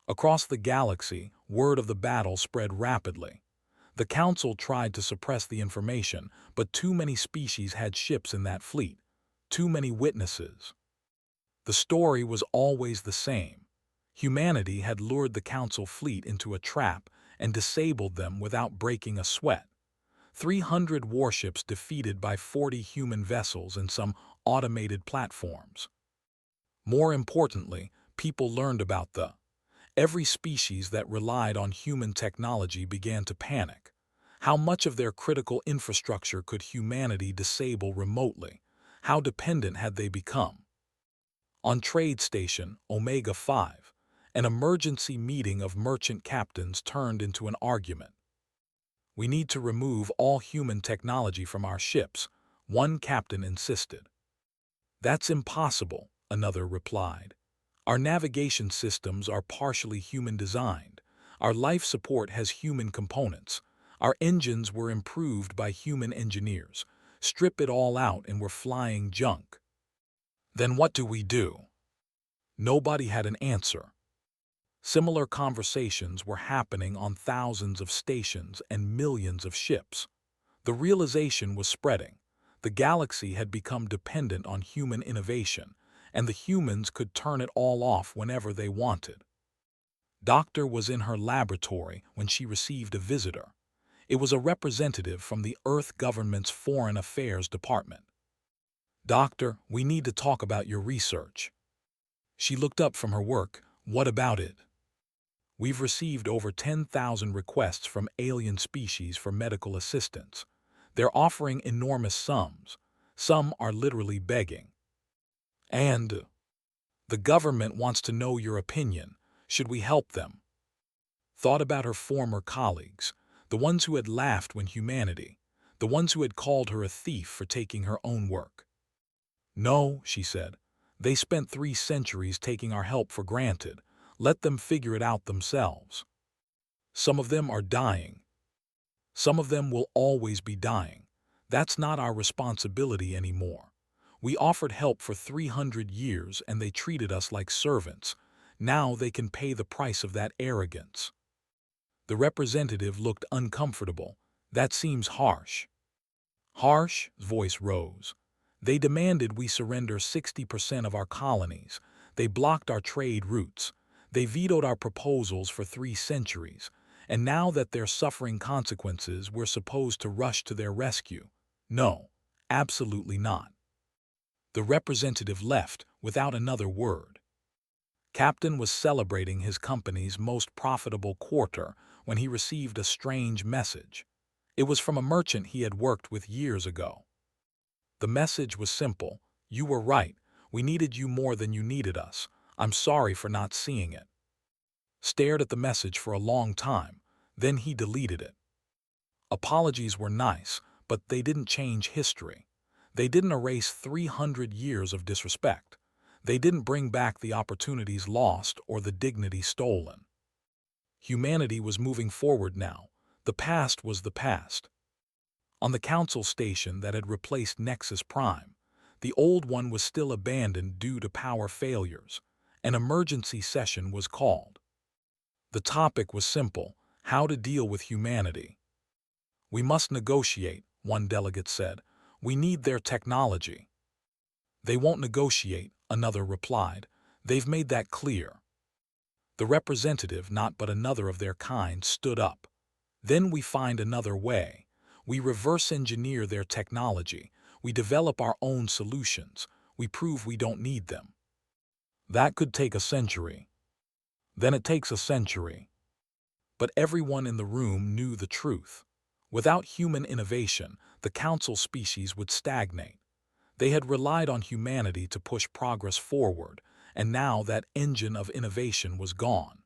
Across the galaxy, word of the battle spread rapidly. The council tried to suppress the information, but too many species had ships in that fleet. Too many witnesses. The story was always the same. Humanity had lured the council fleet into a trap and disabled them without breaking a sweat. 300 warships defeated by 40 human vessels and some automated platforms. More importantly, people learned about every species that relied on human technology began to panic. How much of their critical infrastructure could humanity disable remotely? How dependent had they become? On Trade Station Omega-5, an emergency meeting of merchant captains turned into an argument. "We need to remove all human technology from our ships," one captain insisted. "That's impossible," another replied. "Our navigation systems are partially human-designed. Our life support has human components. Our engines were improved by human engineers. Strip it all out and we're flying junk." "Then what do we do?" Nobody had an answer. Similar conversations were happening on thousands of stations and millions of ships. The realization was spreading. The galaxy had become dependent on human innovation, and the humans could turn it all off whenever they wanted. Doctor was in her laboratory when she received a visitor. It was a representative from the Earth government's Foreign Affairs Department. "Doctor, we need to talk about your research." She looked up from her work. "What about it?" "We've received over 10,000 requests from alien species for medical assistance. They're offering enormous sums. Some are literally begging. And the government wants to know your opinion. Should we help them?" Thought about her former colleagues, the ones who had laughed when the ones who had called her a thief for taking her own work. "No," she said. "They spent 3 centuries taking our help for granted. Let them figure it out themselves. Some of them are dying. Some of them will always be dying. That's not our responsibility anymore. We offered help for 300 years and they treated us like servants. Now they can pay the price of that arrogance." The representative looked uncomfortable. "That seems harsh." "Harsh?" Voice rose. "They demanded we surrender 60% of our colonies. They blocked our trade routes. They vetoed our proposals for 3 centuries. And now that they're suffering consequences, we're supposed to rush to their rescue. No, absolutely not." The representative left without another word. Captain was celebrating his company's most profitable quarter when he received a strange message. It was from a merchant he had worked with years ago. The message was simple. "You were right. We needed you more than you needed us. I'm sorry for not seeing it." Stared at the message for a long time, then he deleted it. Apologies were nice, but they didn't change history. They didn't erase 300 years of disrespect. They didn't bring back the opportunities lost or the dignity stolen. Humanity was moving forward now. The past was the past. On the council station that had replaced Nexus Prime, the old one was still abandoned due to power failures. An emergency session was called. The topic was simple: how to deal with humanity. "We must negotiate," one delegate said. "We need their technology." "They won't negotiate," another replied. "They've made that clear." The representative, not but another of their kind, stood up. "Then we find another way. We reverse engineer their technology. We develop our own solutions. We prove we don't need them." That could take a century. Then it takes a century. But everyone in the room knew the truth. Without human innovation, the council species would stagnate. They had relied on humanity to push progress forward, and now that engine of innovation was gone.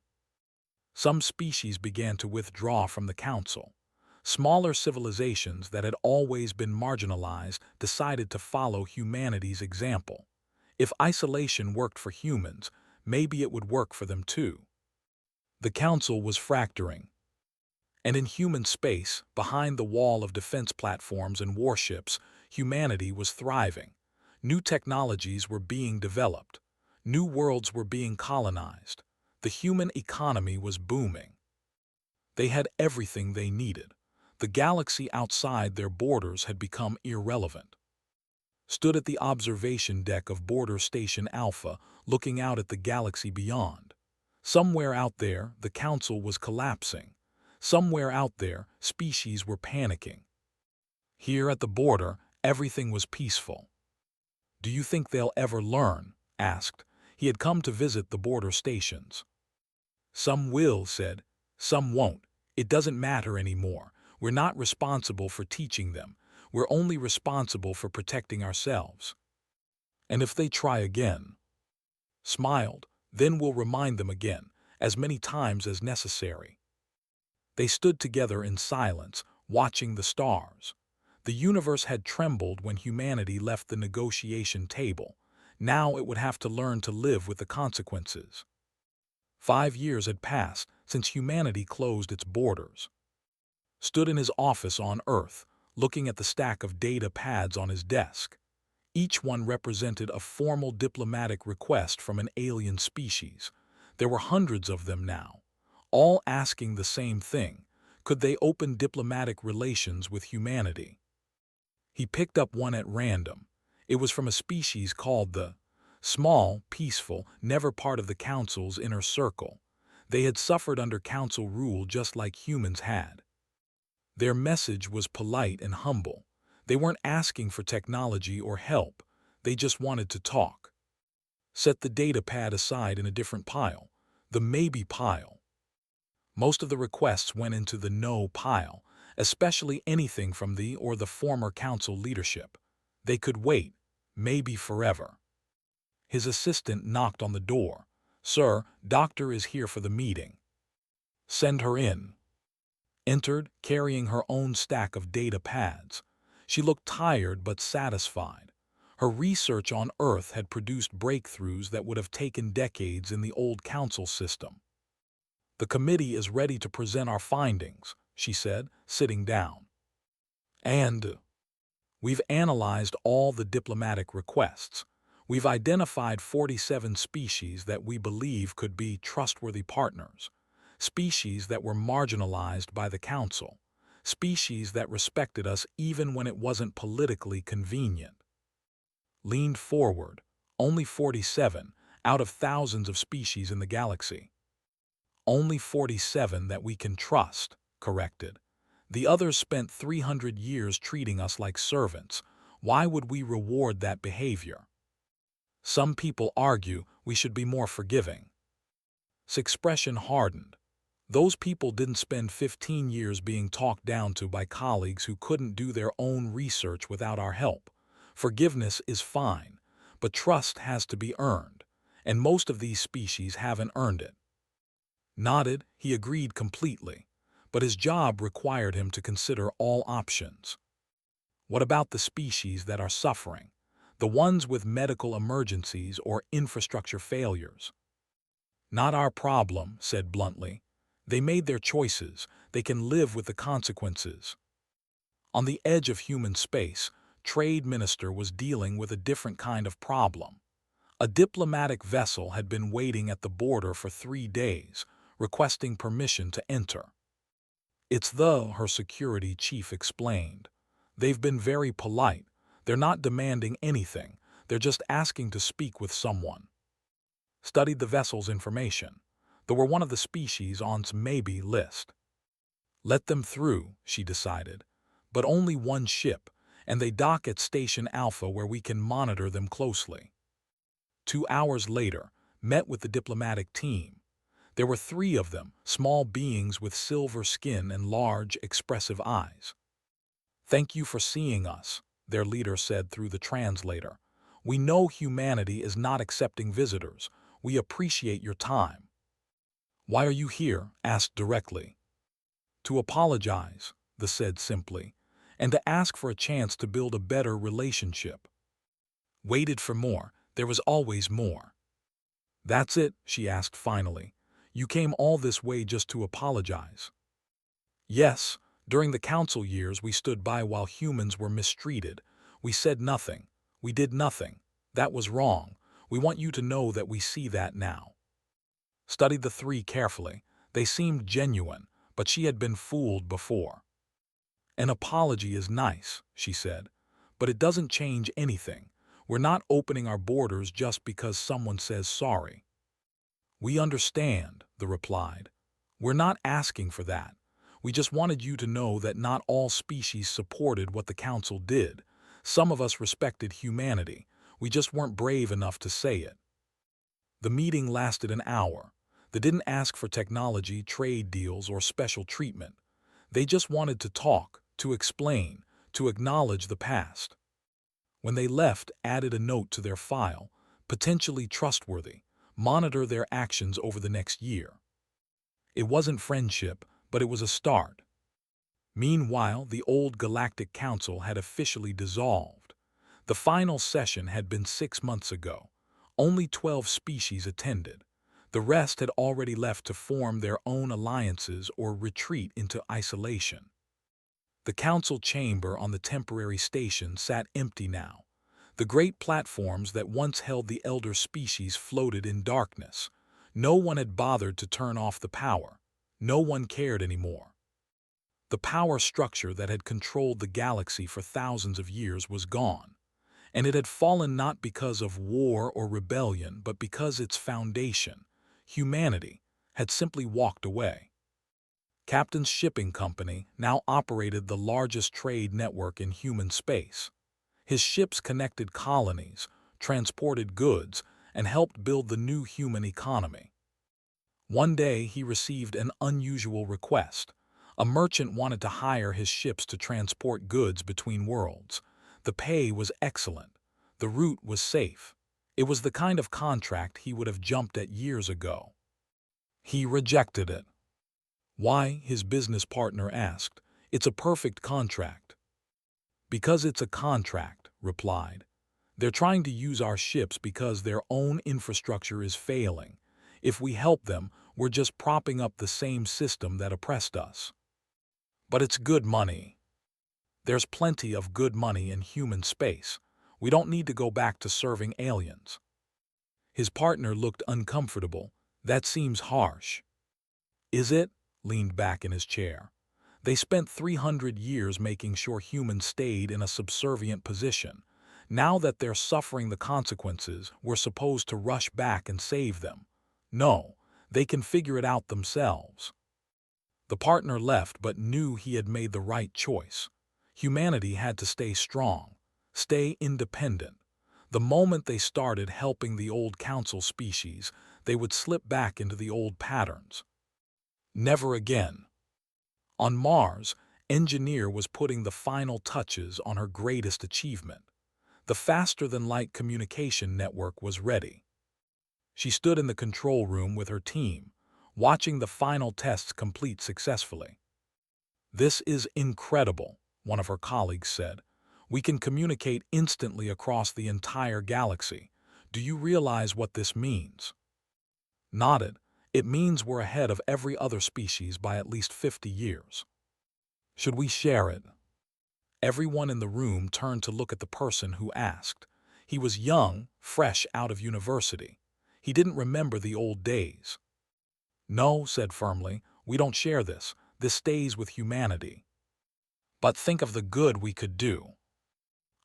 Some species began to withdraw from the council. Smaller civilizations that had always been marginalized decided to follow humanity's example. If isolation worked for humans, maybe it would work for them too. The council was fracturing. And in human space, behind the wall of defense platforms and warships, humanity was thriving. New technologies were being developed. New worlds were being colonized. The human economy was booming. They had everything they needed. The galaxy outside their borders had become irrelevant. Stood at the observation deck of Border Station Alpha, looking out at the galaxy beyond. Somewhere out there, the council was collapsing. Somewhere out there, species were panicking. Here at the border, everything was peaceful. "Do you think they'll ever learn?" asked. He had come to visit the border stations. "Some will," said. "Some won't. It doesn't matter anymore. We're not responsible for teaching them. We're only responsible for protecting ourselves. And if they try again," smiled, "then we'll remind them again, as many times as necessary." They stood together in silence, watching the stars. The universe had trembled when humanity left the negotiation table. Now it would have to learn to live with the consequences. 5 years had passed since humanity closed its borders. Stood in his office on Earth, looking at the stack of data pads on his desk. Each one represented a formal diplomatic request from an alien species. There were hundreds of them now, all asking the same thing: could they open diplomatic relations with humanity? He picked up one at random. It was from a species called the Small, Peaceful, never part of the Council's inner circle. They had suffered under Council rule just like humans had. Their message was polite and humble. They weren't asking for technology or help. They just wanted to talk. Set the data pad aside in a different pile, the maybe pile. Most of the requests went into the no pile, especially anything from the or the former council leadership. They could wait, maybe forever. His assistant knocked on the door. "Sir, Doctor is here for the meeting." "Send her in." Entered, carrying her own stack of data pads. She looked tired but satisfied. Her research on Earth had produced breakthroughs that would have taken decades in the old council system. "The committee is ready to present our findings," she said, sitting down. "And we've analyzed all the diplomatic requests. We've identified 47 species that we believe could be trustworthy partners. Species that were marginalized by the Council. Species that respected us even when it wasn't politically convenient." Leaned forward. "Only 47 out of thousands of species in the galaxy." "Only 47 that we can trust," corrected. "The others spent 300 years treating us like servants. Why would we reward that behavior? Some people argue we should be more forgiving." expression hardened. Those people didn't spend 15 years being talked down to by colleagues who couldn't do their own research without our help. Forgiveness is fine, but trust has to be earned, and most of these species haven't earned it. Nodded, he agreed completely, but his job required him to consider all options. What about the species that are suffering? The ones with medical emergencies or infrastructure failures? Not our problem, said bluntly. They made their choices. They can live with the consequences. On the edge of human space, Trade Minister was dealing with a different kind of problem. A diplomatic vessel had been waiting at the border for 3 days, requesting permission to enter. It's her security chief explained. They've been very polite. They're not demanding anything. They're just asking to speak with someone. Studied the vessel's information. They were one of the species on's maybe list. Let them through, she decided, but only one ship, and they dock at Station Alpha where we can monitor them closely. 2 hours later, met with the diplomatic team. There were 3 of them, small beings with silver skin and large, expressive eyes. Thank you for seeing us, their leader said through the translator. We know humanity is not accepting visitors. We appreciate your time. Why are you here? Asked directly. To apologize, the said simply, and to ask for a chance to build a better relationship. Waited for more. There was always more. That's it, she asked finally. You came all this way just to apologize. Yes, during the council years we stood by while humans were mistreated. We said nothing. We did nothing. That was wrong. We want you to know that we see that now. Studied the 3 carefully. They seemed genuine, but she had been fooled before. An apology is nice, she said, but it doesn't change anything. We're not opening our borders just because someone says sorry. We understand, the replied. We're not asking for that. We just wanted you to know that not all species supported what the council did. Some of us respected humanity. We just weren't brave enough to say it. The meeting lasted an hour. They didn't ask for technology, trade deals, or special treatment. They just wanted to talk, to explain, to acknowledge the past. When they left, added a note to their file, potentially trustworthy, monitor their actions over the next year. It wasn't friendship, but it was a start. Meanwhile, the old Galactic Council had officially dissolved. The final session had been 6 months ago. Only 12 species attended. The rest had already left to form their own alliances or retreat into isolation. The council chamber on the temporary station sat empty now. The great platforms that once held the elder species floated in darkness. No one had bothered to turn off the power. No one cared anymore. The power structure that had controlled the galaxy for thousands of years was gone, and it had fallen not because of war or rebellion, but because its foundation, humanity, had simply walked away. Captain's Shipping Company now operated the largest trade network in human space. His ships connected colonies, transported goods, and helped build the new human economy. One day he received an unusual request. A merchant wanted to hire his ships to transport goods between worlds. The pay was excellent. The route was safe. It was the kind of contract he would have jumped at years ago. He rejected it. Why? His business partner asked. It's a perfect contract. Because it's a contract, replied. They're trying to use our ships because their own infrastructure is failing. If we help them, we're just propping up the same system that oppressed us. But it's good money. There's plenty of good money in human space. We don't need to go back to serving aliens. His partner looked uncomfortable. That seems harsh. Is it? Leaned back in his chair. They spent 300 years making sure humans stayed in a subservient position. Now that they're suffering the consequences, we're supposed to rush back and save them. No, they can figure it out themselves. The partner left but knew he had made the right choice. Humanity had to stay strong, stay independent. The moment they started helping the old council species, they would slip back into the old patterns. Never again. On Mars, Engineer was putting the final touches on her greatest achievement. The faster-than-light communication network was ready. She stood in the control room with her team, watching the final tests complete successfully. "This is incredible," one of her colleagues said. "We can communicate instantly across the entire galaxy. Do you realize what this means?" Nodded. "It means we're ahead of every other species by at least 50 years. Should we share it?" Everyone in the room turned to look at the person who asked. He was young, fresh out of university. He didn't remember the old days. "No," said firmly, "we don't share this. This stays with humanity." "But think of the good we could do."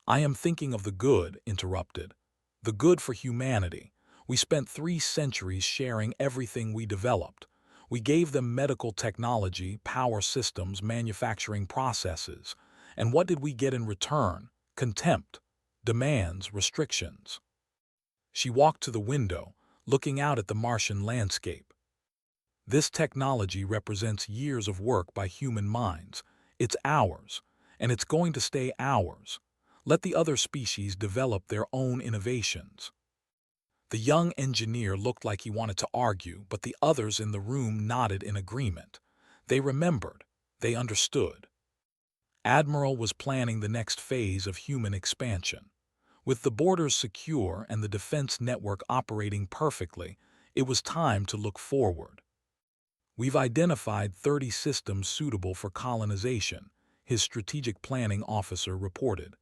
"I am thinking of the good," interrupted. "The good for humanity. We spent 3 centuries sharing everything we developed. We gave them medical technology, power systems, manufacturing processes. And what did we get in return? Contempt, demands, restrictions." She walked to the window, looking out at the Martian landscape. "This technology represents years of work by human minds. It's ours, and it's going to stay ours. Let the other species develop their own innovations." The young engineer looked like he wanted to argue, but the others in the room nodded in agreement. They remembered. They understood. Admiral was planning the next phase of human expansion. With the borders secure and the defense network operating perfectly, it was time to look forward. "We've identified 30 systems suitable for colonization," his strategic planning officer reported.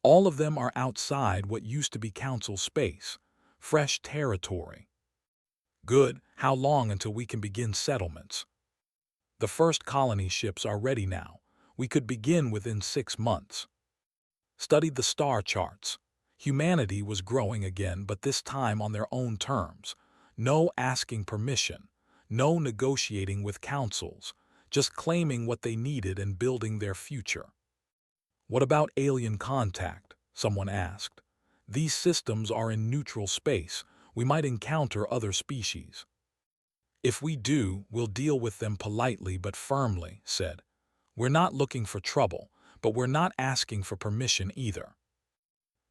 "All of them are outside what used to be Council space. Fresh territory." "Good. How long until we can begin settlements?" "The first colony ships are ready now. We could begin within 6 months." Studied the star charts. Humanity was growing again, but this time on their own terms. No asking permission. No negotiating with councils. Just claiming what they needed and building their future. "What about alien contact?" someone asked. "These systems are in neutral space. We might encounter other species." "If we do, we'll deal with them politely but firmly," said. "We're not looking for trouble, but we're not asking for permission either."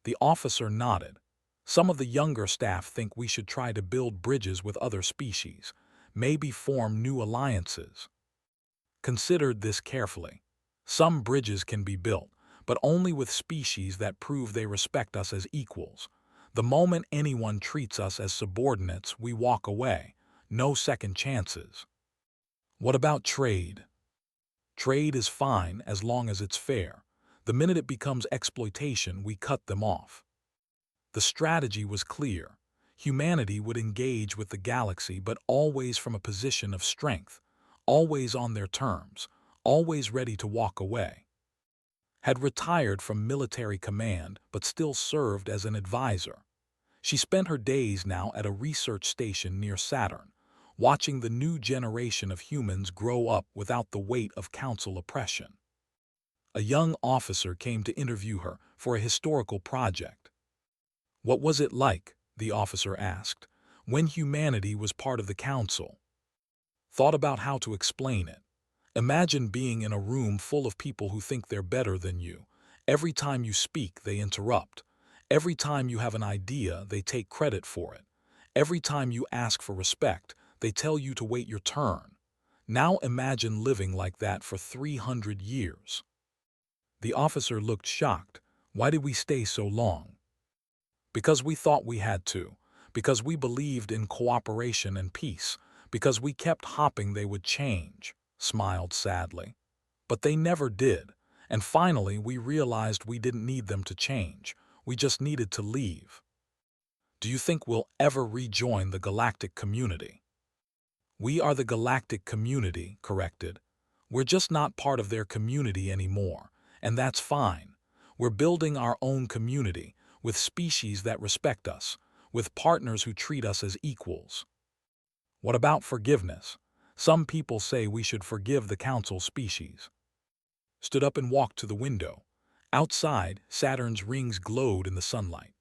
The officer nodded. "Some of the younger staff think we should try to build bridges with other species, maybe form new alliances." Considered this carefully. Some bridges can be built, but only with species that prove they respect us as equals. The moment anyone treats us as subordinates, we walk away. No second chances. "What about trade?" "Trade is fine as long as it's fair. The minute it becomes exploitation, we cut them off." The strategy was clear. Humanity would engage with the galaxy, but always from a position of strength, always on their terms, always ready to walk away. Had retired from military command, but still served as an advisor. She spent her days now at a research station near Saturn, watching the new generation of humans grow up without the weight of council oppression. A young officer came to interview her for a historical project. "What was it like," the officer asked, "when humanity was part of the council?" Thought about how to explain it. "Imagine being in a room full of people who think they're better than you. Every time you speak, they interrupt. Every time you have an idea, they take credit for it. Every time you ask for respect, they tell you to wait your turn. Now imagine living like that for 300 years. The officer looked shocked. "Why did we stay so long?" "Because we thought we had to. Because we believed in cooperation and peace. Because we kept hoping they would change," smiled sadly. "But they never did. And finally we realized we didn't need them to change. We just needed to leave." "Do you think we'll ever rejoin the galactic community?" "We are the galactic community," corrected. "We're just not part of their community anymore, and that's fine. We're building our own community, with species that respect us, with partners who treat us as equals." "What about forgiveness? Some people say we should forgive the council species." Stood up and walked to the window. Outside, Saturn's rings glowed in the sunlight.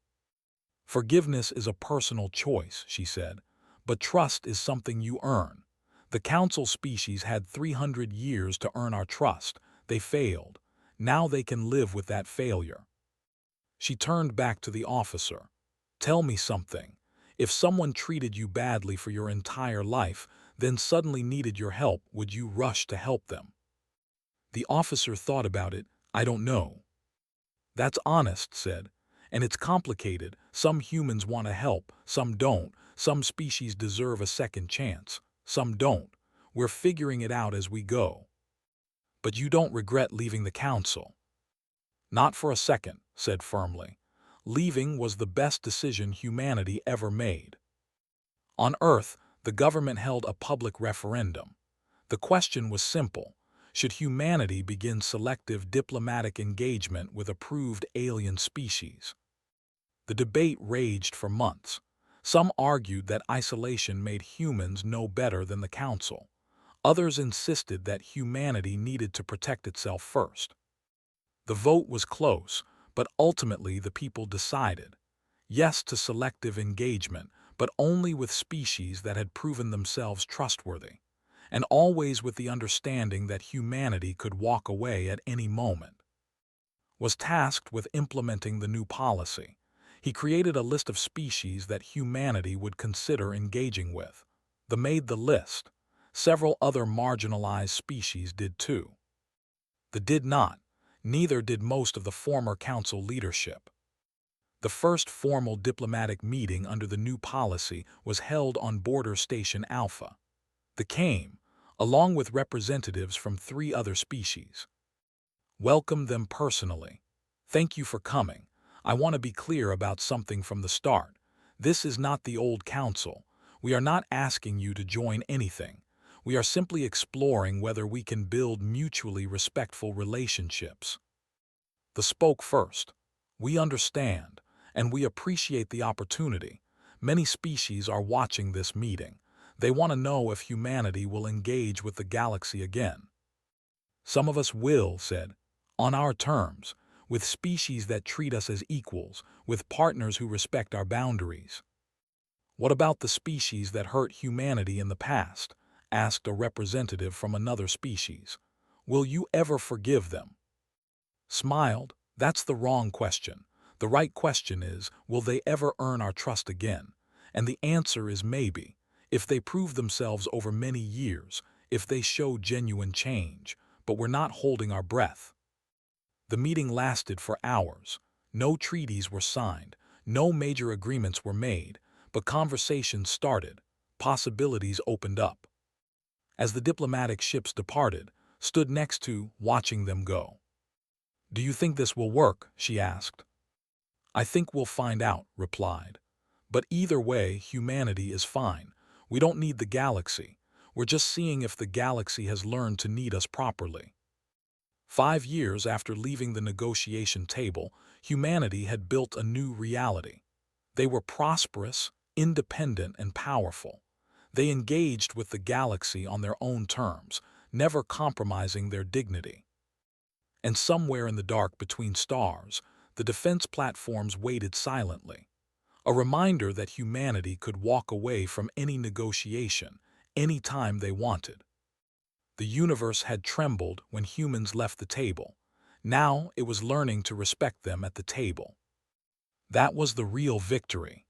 "Forgiveness is a personal choice," she said, But trust is something you earn. The Council species had 300 years to earn our trust. They failed. Now they can live with that failure. She turned back to the officer. Tell me something. If someone treated you badly for your entire life, then suddenly needed your help, would you rush to help them? The officer thought about it. I don't know. That's honest, said. And it's complicated. Some humans want to help, some don't. Some species deserve a second chance, some don't. We're figuring it out as we go. But you don't regret leaving the council? Not for a second, said firmly. Leaving was the best decision humanity ever made. On Earth, the government held a public referendum. The question was simple. Should humanity begin selective diplomatic engagement with approved alien species? The debate raged for months. Some argued that isolation made humans no better than the Council. Others insisted that humanity needed to protect itself first. The vote was close, but ultimately the people decided. Yes to selective engagement, but only with species that had proven themselves trustworthy, and always with the understanding that humanity could walk away at any moment. Was tasked with implementing the new policy. He created a list of species that humanity would consider engaging with. They made the list. Several other marginalized species did too. The did not. Neither did most of the former council leadership. The first formal diplomatic meeting under the new policy was held on Border Station Alpha. They came, along with representatives from 3 other species. Welcomed them personally. Thank you for coming. I want to be clear about something from the start. This is not the old council. We are not asking you to join anything. We are simply exploring whether we can build mutually respectful relationships. They spoke first. We understand, and we appreciate the opportunity. Many species are watching this meeting. They want to know if humanity will engage with the galaxy again. Some of us will, said, on our terms, with species that treat us as equals, with partners who respect our boundaries. What about the species that hurt humanity in the past? Asked a representative from another species. Will you ever forgive them? Smiled. That's the wrong question. The right question is, will they ever earn our trust again? And the answer is maybe, if they prove themselves over many years, if they show genuine change, but we're not holding our breath. The meeting lasted for hours. No treaties were signed, no major agreements were made, but conversations started, possibilities opened up. As the diplomatic ships departed, stood next to, watching them go. Do you think this will work? She asked. I think we'll find out, replied. But either way, humanity is fine. We don't need the galaxy. We're just seeing if the galaxy has learned to need us properly. 5 years after leaving the negotiation table, humanity had built a new reality. They were prosperous, independent, and powerful. They engaged with the galaxy on their own terms, never compromising their dignity. And somewhere in the dark between stars, the defense platforms waited silently. A reminder that humanity could walk away from any negotiation, any time they wanted. The universe had trembled when humans left the table. Now it was learning to respect them at the table. That was the real victory.